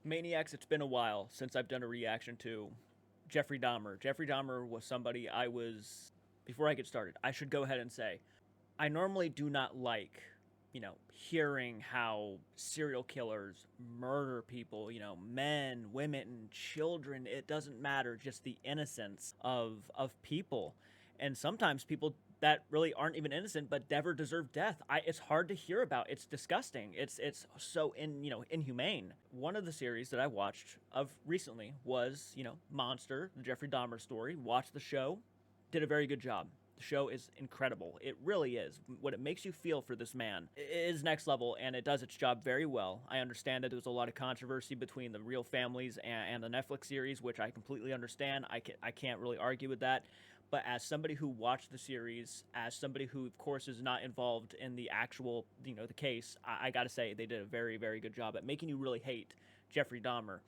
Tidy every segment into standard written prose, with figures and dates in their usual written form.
Maniacs, it's been a while since I've done a reaction to Jeffrey Dahmer. Jeffrey Dahmer was somebody before I get started, I should go ahead and say, I normally do not like, hearing how serial killers murder people, men, women, and children. It doesn't matter, just the innocence of people. And sometimes people that really aren't even innocent but never deserve death. It's hard to hear about. It's disgusting. It's so inhumane. One of the series that I watched of recently was, Monster, the Jeffrey Dahmer story. Watched the show, did a very good job. The show is incredible. It really is. What it makes you feel for this man is next level, and it does its job very well. I understand that there was a lot of controversy between the real families and the Netflix series, which I completely understand. I can't really argue with that. But as somebody who watched the series, as somebody who, of course, is not involved in the actual, the case, I got to say they did a very, very good job at making you really hate Jeffrey Dahmer.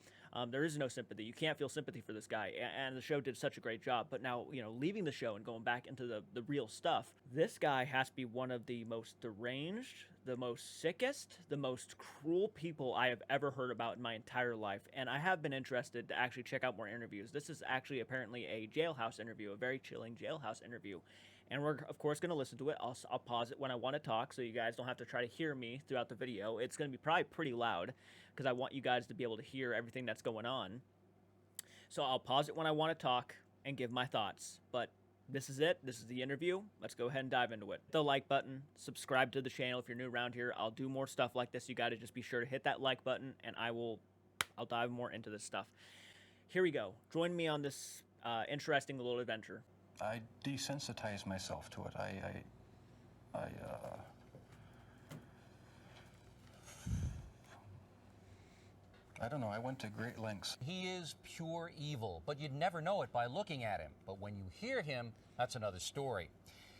There is no sympathy. You can't feel sympathy for this guy, and the show did such a great job. But now, leaving the show and going back into the real stuff, this guy has to be one of the most deranged, the most sickest, the most cruel people I have ever heard about in my entire life. And I have been interested to actually check out more interviews. This is actually apparently a Jailhouse interview, a very chilling Jailhouse interview. And we're, of course, going to listen to it. I'll pause it when I want to talk so you guys don't have to try to hear me throughout the video. It's going to be probably pretty loud because I want you guys to be able to hear everything that's going on. So I'll pause it when I want to talk and give my thoughts. But this is it. This is the interview. Let's go ahead and dive into it. The like button, subscribe to the channel if you're new around here. I'll do more stuff like this. You got to just be sure to hit that like button, and I'll dive more into this stuff. Here we go. Join me on this interesting little adventure. I desensitized myself to it. I don't know, I went to great lengths. He is pure evil, but you'd never know it by looking at him. But when you hear him, that's another story.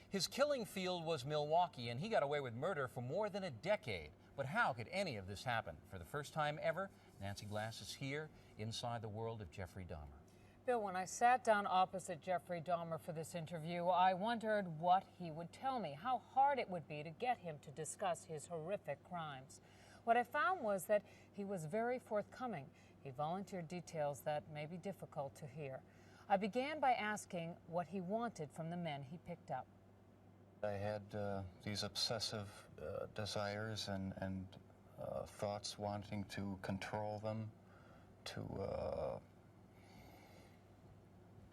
His killing field was Milwaukee, and he got away with murder for more than a decade. But how could any of this happen? For the first time ever, Nancy Glass is here inside the world of Jeffrey Dahmer. Bill, when I sat down opposite Jeffrey Dahmer for this interview, I wondered what he would tell me, how hard it would be to get him to discuss his horrific crimes. What I found was that he was very forthcoming. He volunteered details that may be difficult to hear. I began by asking what he wanted from the men he picked up. I had these obsessive desires and thoughts wanting to control them, to,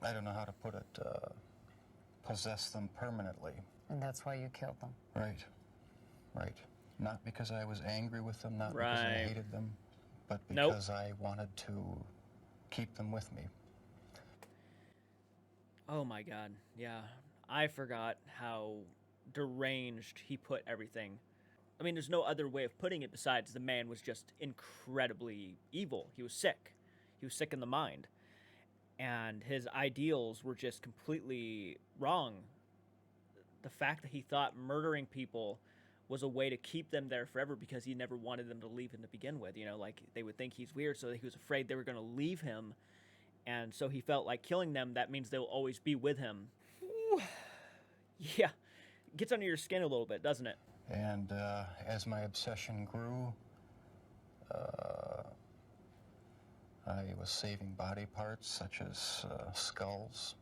I don't know how to put it, possess them permanently. And that's why you killed them? Right, right. Not because I was angry with them, not because I hated them, but because I wanted to keep them with me. Oh my God, yeah. I forgot how deranged he put everything. I mean, there's no other way of putting it besides the man was just incredibly evil. He was sick. He was sick in the mind. And his ideals were just completely wrong. The fact that he thought murdering people was a way to keep them there forever because he never wanted them to leave him to begin with. Like they would think he's weird, so he was afraid they were going to leave him. And so he felt like killing them, that means they'll always be with him. Ooh. Yeah, it gets under your skin a little bit, doesn't it? And as my obsession grew, I was saving body parts such as skulls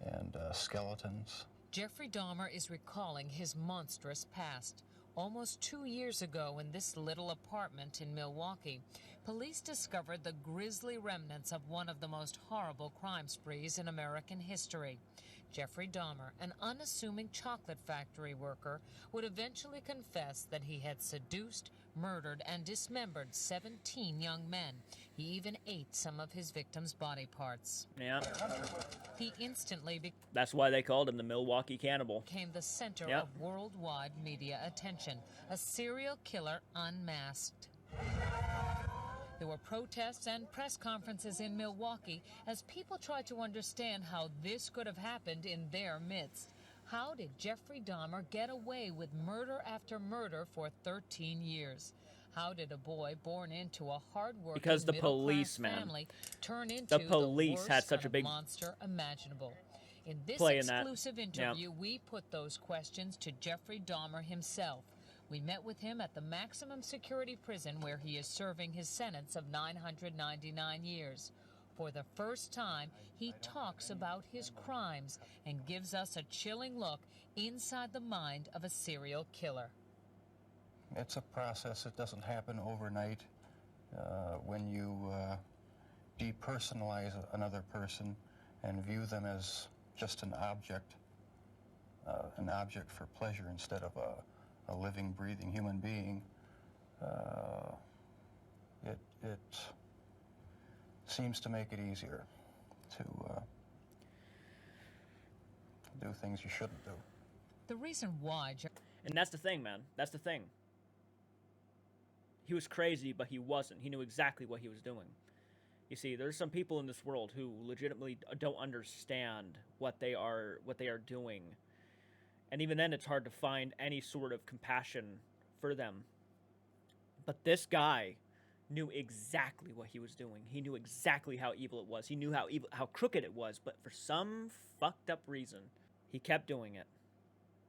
and skeletons. Jeffrey Dahmer is recalling his monstrous past. Almost 2 years ago in this little apartment in Milwaukee, police discovered the grisly remnants of one of the most horrible crime sprees in American history. Jeffrey Dahmer, an unassuming chocolate factory worker, would eventually confess that he had seduced, murdered, and dismembered 17 young men. He even ate some of his victims' body parts. Yeah. He instantly That's why they called him the Milwaukee Cannibal. Became the center of worldwide media attention. A serial killer unmasked. There were protests and press conferences in Milwaukee as people tried to understand how this could have happened in their midst. How did Jeffrey Dahmer get away with murder after murder for 13 years? How did a boy born into a hard-working because the police, family turn into the police worst had such a big monster imaginable? In this play in that. exclusive interview, we put those questions to Jeffrey Dahmer himself. We met with him at the maximum security prison where he is serving his sentence of 999 years. For the first time, he talks about his crimes and gives us a chilling look inside the mind of a serial killer. It's a process. It doesn't happen overnight. When you depersonalize another person and view them as just an object for pleasure instead of a living, breathing human being, it seems to make it easier to do things you shouldn't do. The reason why... And that's the thing, man. That's the thing. He was crazy, but he wasn't. He knew exactly what he was doing. You see, there's some people in this world who legitimately don't understand what they are doing. And even then, it's hard to find any sort of compassion for them. But this guy knew exactly what he was doing. He knew exactly how evil it was. He knew how crooked it was. But for some fucked up reason, he kept doing it.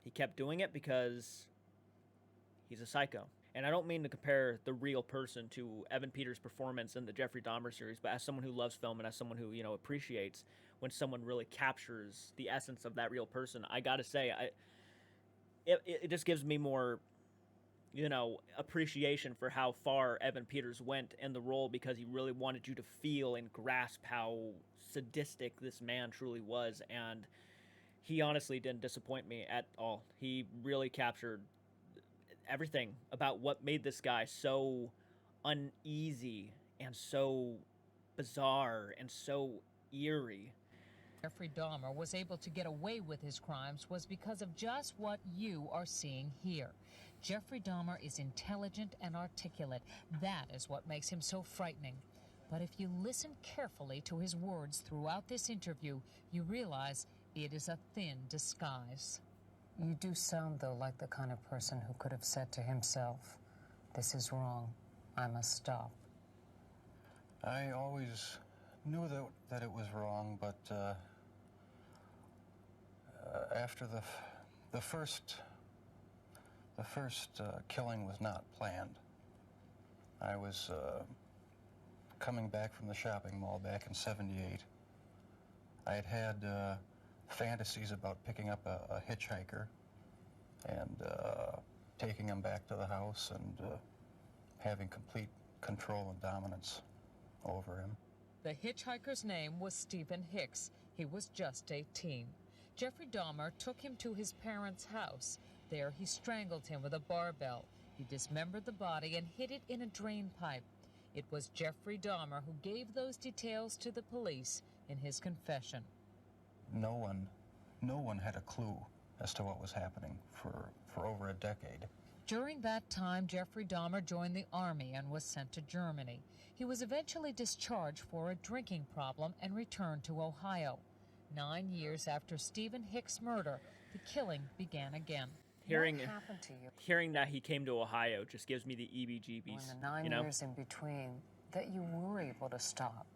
He kept doing it because he's a psycho. And I don't mean to compare the real person to Evan Peters' performance in the Jeffrey Dahmer series, but as someone who loves film and as someone who, appreciates when someone really captures the essence of that real person, I gotta say, it just gives me more, appreciation for how far Evan Peters went in the role, because he really wanted you to feel and grasp how sadistic this man truly was. And he honestly didn't disappoint me at all. He really captured everything about what made this guy so uneasy and so bizarre and so eerie. Jeffrey Dahmer was able to get away with his crimes was because of just what you are seeing here. Jeffrey Dahmer is intelligent and articulate. That is what makes him so frightening. But if you listen carefully to his words throughout this interview, you realize it is a thin disguise. You do sound, though, like the kind of person who could have said to himself, "This is wrong. I must stop." I always knew that it was wrong, but after the first killing was not planned. I was coming back from the shopping mall back in '78. I had fantasies about picking up a hitchhiker and taking him back to the house and having complete control and dominance over him. The hitchhiker's name was Stephen Hicks. He was just 18. Jeffrey Dahmer took him to his parents' house. There he strangled him with a barbell. He dismembered the body and hid it in a drain pipe. It was Jeffrey Dahmer who gave those details to the police in his confession. No one had a clue as to what was happening for over a decade. During that time, Jeffrey Dahmer joined the Army and was sent to Germany. He was eventually discharged for a drinking problem and returned to Ohio. 9 years after Stephen Hicks' murder, the killing began again. What happened to you? Hearing that he came to Ohio just gives me the EBGBs. In the 9 years in between, that you were able to stop,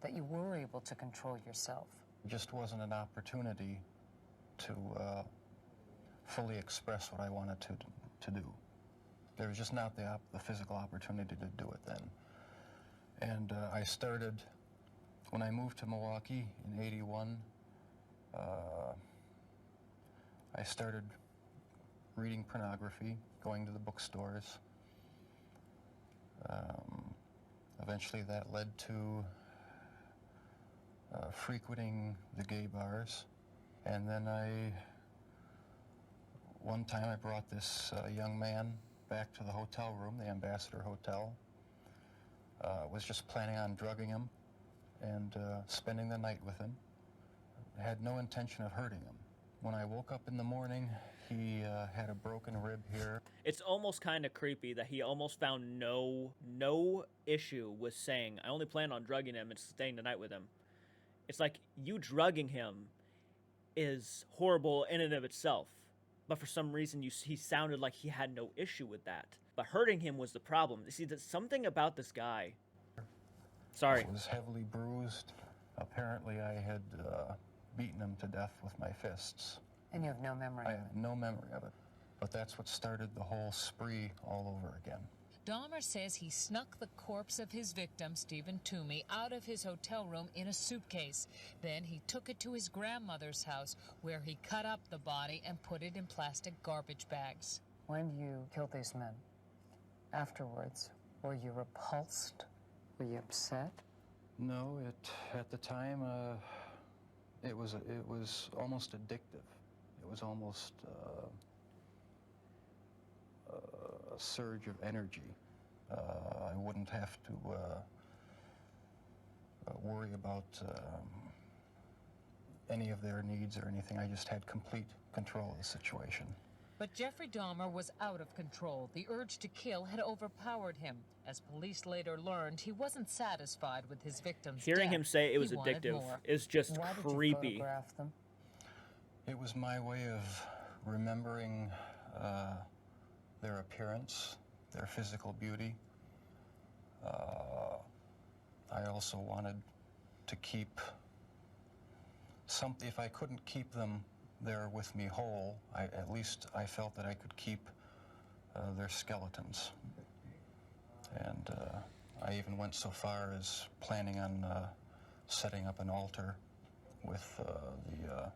that you were able to control yourself. It just wasn't an opportunity to fully express what I wanted to do. There was just not the physical opportunity to do it then. And I started, when I moved to Milwaukee in '81, I started reading pornography, going to the bookstores. Eventually that led to frequenting the gay bars. And then one time I brought this young man back to the hotel room, the Ambassador Hotel. Was just planning on drugging him and spending the night with him. I had no intention of hurting him. When I woke up in the morning, he had a broken rib here. It's almost kind of creepy that he almost found no issue with saying, I only plan on drugging him and staying the night with him. It's like, you drugging him is horrible in and of itself. But for some reason, he sounded like he had no issue with that. But hurting him was the problem. You see, there's something about this guy. Sorry. He was heavily bruised. Apparently, I had beaten him to death with my fists. And you have no memory I of it? have no memory of it. But that's what started the whole spree all over again. Dahmer says he snuck the corpse of his victim, Stephen Toomey, out of his hotel room in a suitcase. Then he took it to his grandmother's house, where he cut up the body and put it in plastic garbage bags. When you killed these men, afterwards, were you repulsed? Were you upset? No, at the time, it was almost addictive. It was almost a surge of energy. I wouldn't have to worry about any of their needs or anything. I just had complete control of the situation. But Jeffrey Dahmer was out of control. The urge to kill had overpowered him. As police later learned, he wasn't satisfied with his victim's Hearing death. him say it was He wanted addictive more. is just Why did creepy. you photograph them? It was my way of remembering their appearance, their physical beauty. I also wanted to keep something. If I couldn't keep them there with me whole, at least I felt that I could keep their skeletons. And I even went so far as planning on setting up an altar with the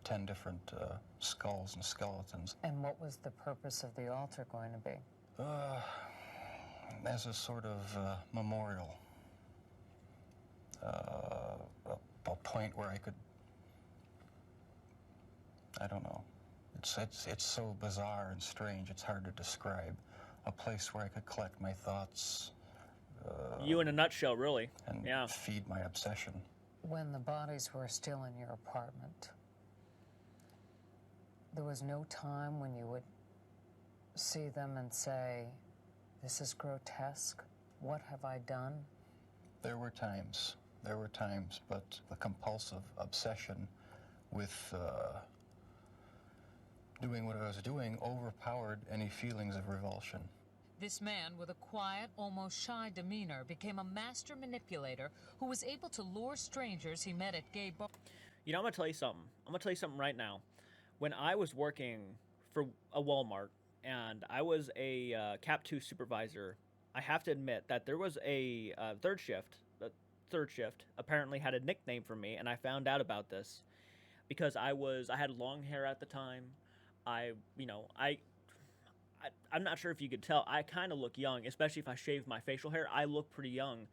10 different skulls and skeletons. And what was the purpose of the altar going to be? As a sort of memorial. A point where I could, I don't know, it's so bizarre and strange, it's hard to describe. A place where I could collect my thoughts. You in a nutshell, really. And Yeah. feed my obsession. When the bodies were still in your apartment, there was no time when you would see them and say, this is grotesque, what have I done? There were times, but the compulsive obsession with doing what I was doing overpowered any feelings of revulsion. This man with a quiet, almost shy demeanor became a master manipulator who was able to lure strangers he met at gay bars. You know, I'm going to tell you something. I'm going to tell you something right now. When I was working for a Walmart and I was a Cap 2 supervisor, I have to admit that there was a third shift. The third shift apparently had a nickname for me, and I found out about this because I had long hair at the time. I'm not sure if you could tell. I kind of look young, especially if I shave my facial hair. I look pretty young.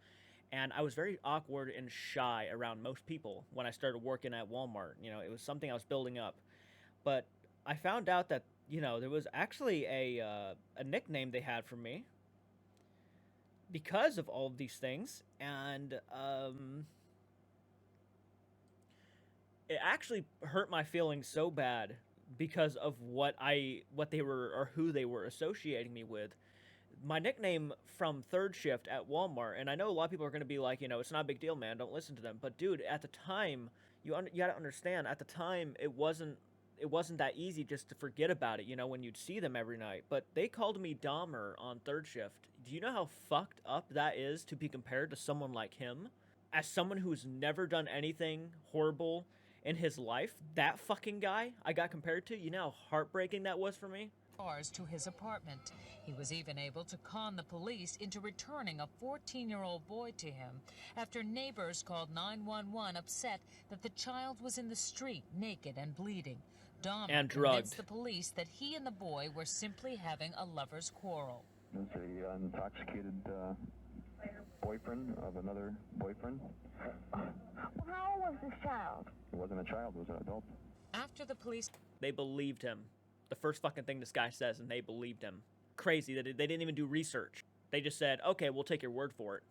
And I was very awkward and shy around most people when I started working at Walmart. You know, it was something I was building up. But I found out that, you know, there was actually a nickname they had for me because of all of these things. And it actually hurt my feelings so bad because of what they were, or who they were associating me with. My nickname from third shift at Walmart, and I know a lot of people are going to be like, you know, it's not a big deal, man, don't listen to them. But dude, at the time, you got to understand, at the time, it wasn't that easy just to forget about it, you know, when you'd see them every night. But they called me Dahmer on third shift. Do you know how fucked up that is to be compared to someone like him? As someone who's never done anything horrible in his life, that fucking guy I got compared to, you know how heartbreaking that was for me? To his apartment. He was even able to con the police into returning a 14-year-old boy to him after neighbors called 911 upset that the child was in the street naked and bleeding. Dahmer And drugged. convinced the police that he and the boy were simply having a lover's quarrel. Is an intoxicated boyfriend of another boyfriend. How old was this child? It wasn't a child, it was an adult. After the police They believed him. The first fucking thing this guy says, and they believed him. Crazy that they didn't even do research. They just said, okay, we'll take your word for it.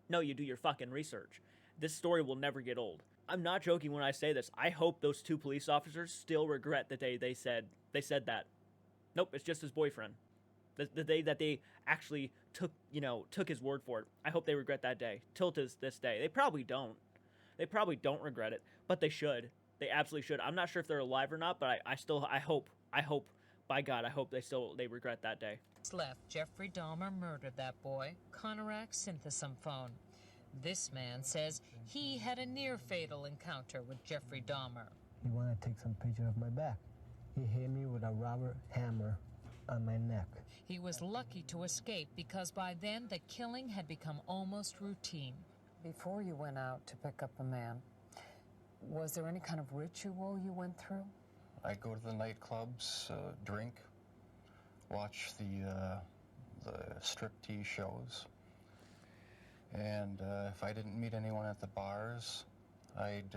No, you do your fucking research. This story will never get old. I'm not joking when I say this. I hope those two police officers still regret the day they said that. Nope, it's just his boyfriend. The day that they actually took his word for it. I hope they regret that day. Till this day. They probably don't. They probably don't regret it, but they should. They absolutely should. I'm not sure if they're alive or not, but I hope, by God, I hope they regret that day. left, Jeffrey Dahmer murdered that boy, Conorak Synthesome. This man says he had a near-fatal encounter with Jeffrey Dahmer. He wanted to take some picture of my back. He hit me with a rubber hammer on my neck. He was lucky to escape because by then the killing had become almost routine. Before you went out to pick up a man, was there any kind of ritual you went through? I'd go to the nightclubs, drink, watch the striptease shows, and if I didn't meet anyone at the bars, I'd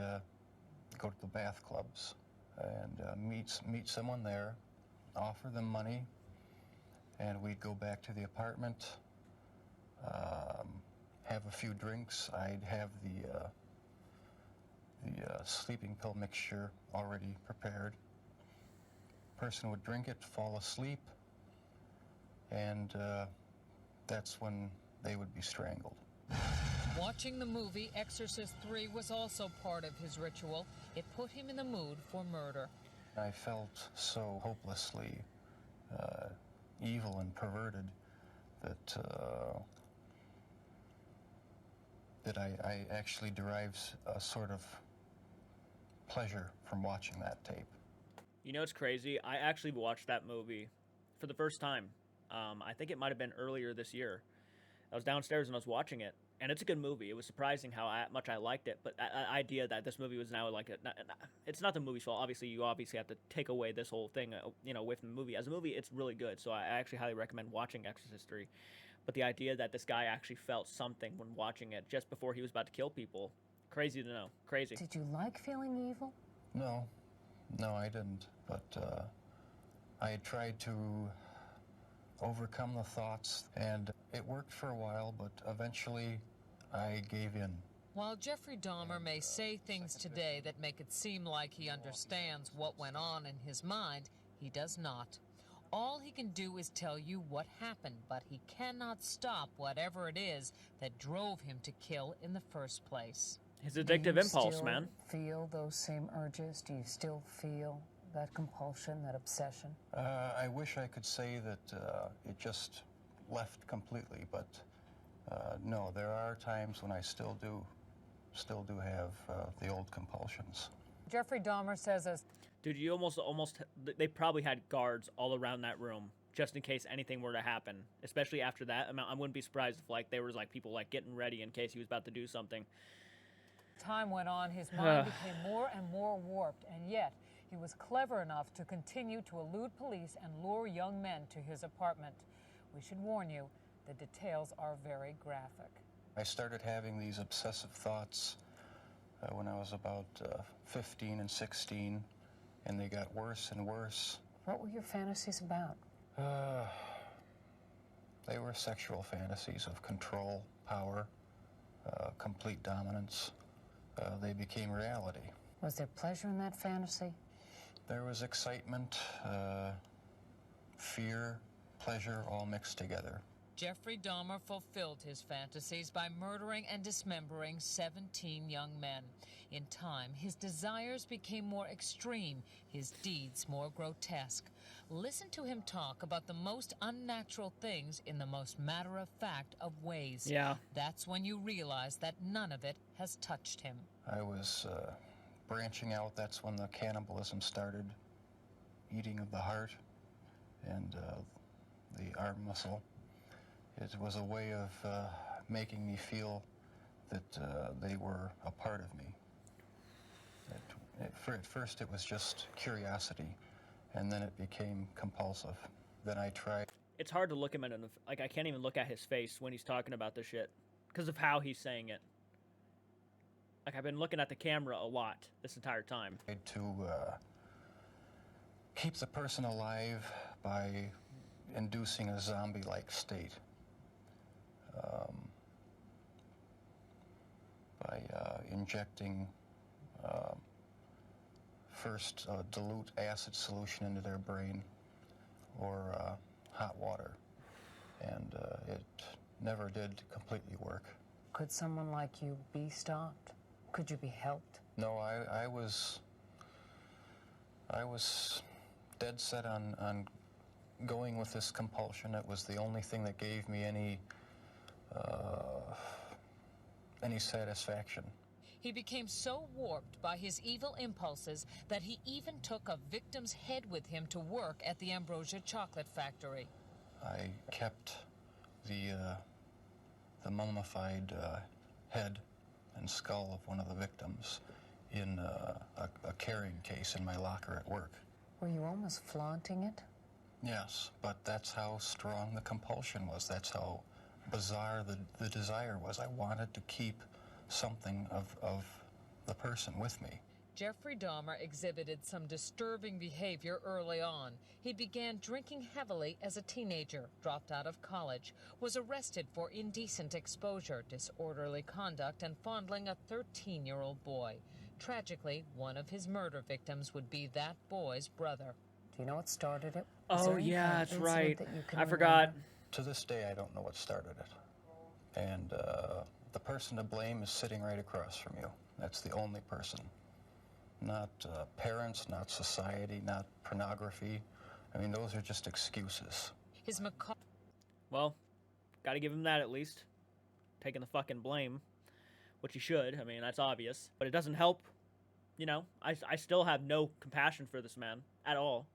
go to the bath clubs and meet someone there, offer them money, and we'd go back to the apartment, have a few drinks. I'd have the sleeping pill mixture already prepared. Person would drink it, fall asleep, and that's when they would be strangled. Watching the movie Exorcist 3 was also part of his ritual. It put him in the mood for murder. I felt so hopelessly evil and perverted that I actually derived a sort of pleasure from watching that tape. You know, it's crazy. I actually watched that movie for the first time. I think it might have been earlier this year. I was downstairs and I was watching it, and it's a good movie. It was surprising how much I liked it, but the idea that this movie was now like it's not the movie's fault. Obviously, you have to take away this whole thing, away from the movie. As a movie, it's really good, so I actually highly recommend watching Exorcist 3. But the idea that this guy actually felt something when watching it just before he was about to kill people, crazy to know. Crazy. Did you like feeling evil? No, I didn't. But I had tried to overcome the thoughts, and it worked for a while, but eventually I gave in. While Jeffrey Dahmer may say things today that make it seem like he understands what went on in his mind, he does not. All he can do is tell you what happened, but he cannot stop whatever it is that drove him to kill in the first place. His addictive impulse, man. Do you feel those same urges? Do you still feel that compulsion, that obsession? I wish I could say that it just left completely, but no, there are times when I still do have the old compulsions. Jeffrey Dahmer says as... Dude, you almost, they probably had guards all around that room just in case anything were to happen. Especially after that, I wouldn't be surprised if there was people getting ready in case he was about to do something. Time went on, his mind became more and more warped, and yet he was clever enough to continue to elude police and lure young men to his apartment. We should warn you, the details are very graphic. I started having these obsessive thoughts when I was about 15 and 16, and they got worse and worse. What were your fantasies about? They were sexual fantasies of control, power, complete dominance. They became reality. Was there pleasure in that fantasy? There was excitement, fear, pleasure, all mixed together. Jeffrey Dahmer fulfilled his fantasies by murdering and dismembering 17 young men. In time, his desires became more extreme, his deeds more grotesque. Listen to him talk about the most unnatural things in the most matter-of-fact of ways. Yeah. That's when you realize that none of it has touched him. I was branching out. That's when the cannibalism started, eating of the heart and the arm muscle. It was a way of making me feel that they were a part of me. At first it was just curiosity, and then it became compulsive. Then I tried. It's hard to look him in the... I can't even look at his face when he's talking about this shit because of how he's saying it. I've been looking at the camera a lot this entire time. To keep the person alive by inducing a zombie-like state. By injecting first dilute acid solution into their brain or hot water, and it never did completely work. Could someone like you be stopped? Could you be helped? No, I was dead set on going with this compulsion. It was the only thing that gave me any satisfaction. He became so warped by his evil impulses that he even took a victim's head with him to work at the Ambrosia chocolate factory. I kept the mummified head and skull of one of the victims in a carrying case in my locker at work. Were you almost flaunting it? Yes, but that's how strong the compulsion was. That's how bizarre the desire was. I wanted to keep something of the person with me. Jeffrey Dahmer exhibited some disturbing behavior early on. He began drinking heavily as a teenager, dropped out of college, was arrested for indecent exposure, disorderly conduct, and fondling a 13-year-old boy. Tragically, one of his murder victims would be that boy's brother. Do you know what started it? Oh, yeah, that's right. I forgot. To this day, I don't know what started it. And the person to blame is sitting right across from you. That's the only person. Not parents, not society, not pornography. I mean, those are just excuses. Well, gotta give him that at least. Taking the fucking blame. Which he should. I mean, that's obvious. But it doesn't help. You know, I still have no compassion for this man at all.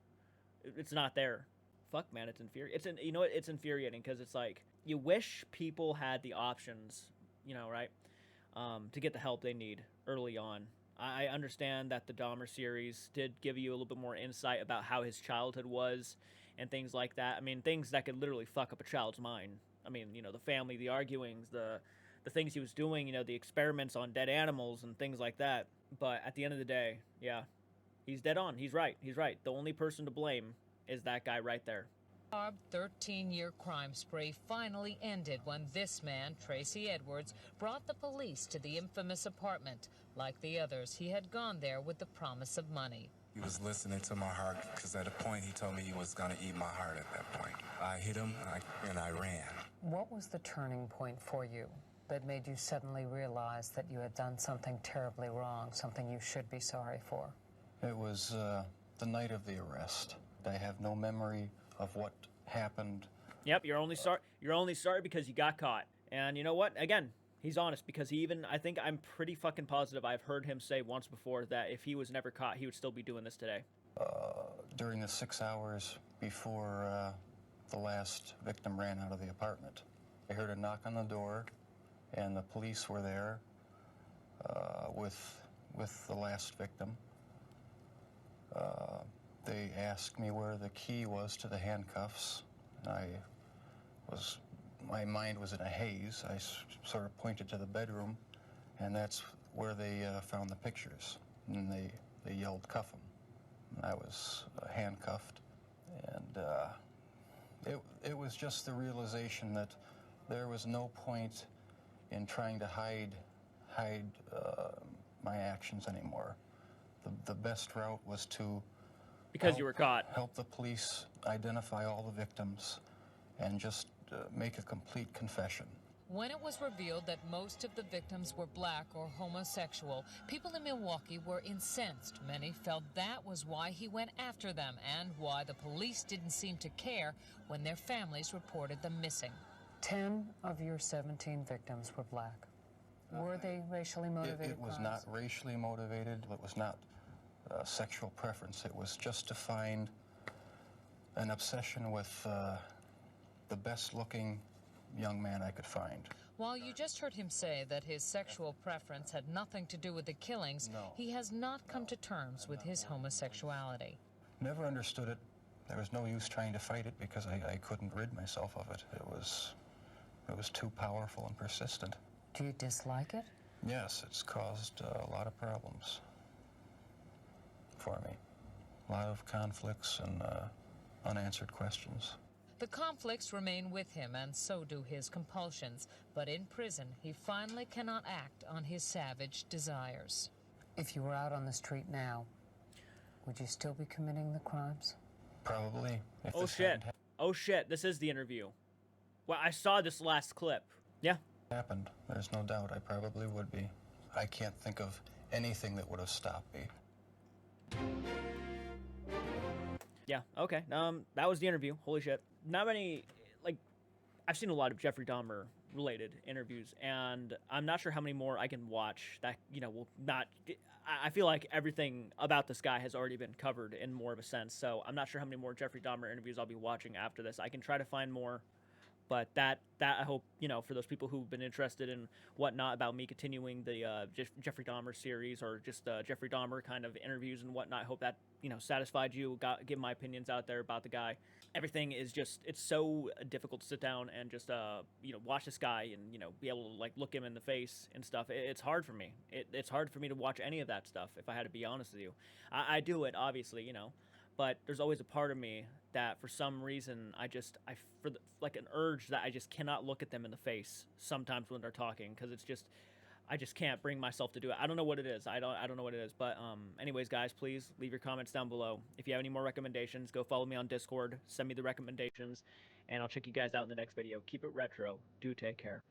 It's not there. Fuck, man, it's infuriating. You know what? It's infuriating because it's like, you wish people had the options, you know, right? To get the help they need early on. I understand that the Dahmer series did give you a little bit more insight about how his childhood was and things like that. I mean, things that could literally fuck up a child's mind. I mean, you know, the family, the arguings, the things he was doing, you know, the experiments on dead animals and things like that. But at the end of the day, yeah, he's dead on. He's right. He's right. The only person to blame is that guy right there. Our 13-year crime spree finally ended when this man, Tracy Edwards, brought the police to the infamous apartment. Like the others, he had gone there with the promise of money. He was listening to my heart because at a point he told me he was going to eat my heart at that point. I hit him and I ran. What was the turning point for you that made you suddenly realize that you had done something terribly wrong, something you should be sorry for? It was the night of the arrest. I have no memory of what happened. Yep, you're only sorry because you got caught. And you know what? Again, he's honest because I'm pretty fucking positive I've heard him say once before that if he was never caught, he would still be doing this today. During the 6 hours before the last victim ran out of the apartment, I heard a knock on the door, and the police were there with the last victim. They asked me where the key was to the handcuffs. My mind was in a haze. I sort of pointed to the bedroom, and that's where they found the pictures. And they yelled, "Cuff him." And I was handcuffed, and it was just the realization that there was no point in trying to hide my actions anymore. The best route was to you were caught. Help the police identify all the victims and just make a complete confession. When it was revealed that most of the victims were black or homosexual, people in Milwaukee were incensed. Many felt that was why he went after them and why the police didn't seem to care when their families reported them missing. 10 of your 17 victims were black. Were they racially motivated? It was not racially motivated. It was not sexual preference. It was just to find an obsession with the best-looking young man I could find. While you just heard him say that his sexual preference had nothing to do with the killings, he has not come to terms with his homosexuality. Never understood it. There was no use trying to fight it because I couldn't rid myself of it. It was too powerful and persistent. Do you dislike it? Yes, it's caused a lot of problems for me. A lot of conflicts and unanswered questions. The conflicts remain with him, and so do his compulsions. But in prison, he finally cannot act on his savage desires. If you were out on the street now, would you still be committing the crimes? Probably. Oh shit. Oh shit, this is the interview. Well, I saw this last clip. Yeah. Happened. There's no doubt I probably would be. I can't think of anything that would have stopped me. Yeah, okay. That was the interview. Holy shit. Not many, like, I've seen a lot of Jeffrey Dahmer related interviews, and I'm not sure how many more I can watch that, will not. I feel like everything about this guy has already been covered in more of a sense, so I'm not sure how many more Jeffrey Dahmer interviews I'll be watching after this. I can try to find more, but that I hope, for those people who've been interested in whatnot about me continuing the Jeffrey Dahmer series, or just Jeffrey Dahmer kind of interviews and whatnot, I hope that satisfied you. Give my opinions out there about the guy. Everything is just, it's so difficult to sit down and just watch this guy and be able to like look him in the face and stuff. It's hard for me. It's hard for me to watch any of that stuff, if I had to be honest with you. I do it, obviously, but there's always a part of me that for some reason like an urge that I just cannot look at them in the face sometimes when they're talking, because it's just, I just can't bring myself to do it. I don't know what it is. I don't know what it is. But anyways, guys, please leave your comments down below. If you have any more recommendations, go follow me on Discord. Send me the recommendations, and I'll check you guys out in the next video. Keep it retro. Do take care.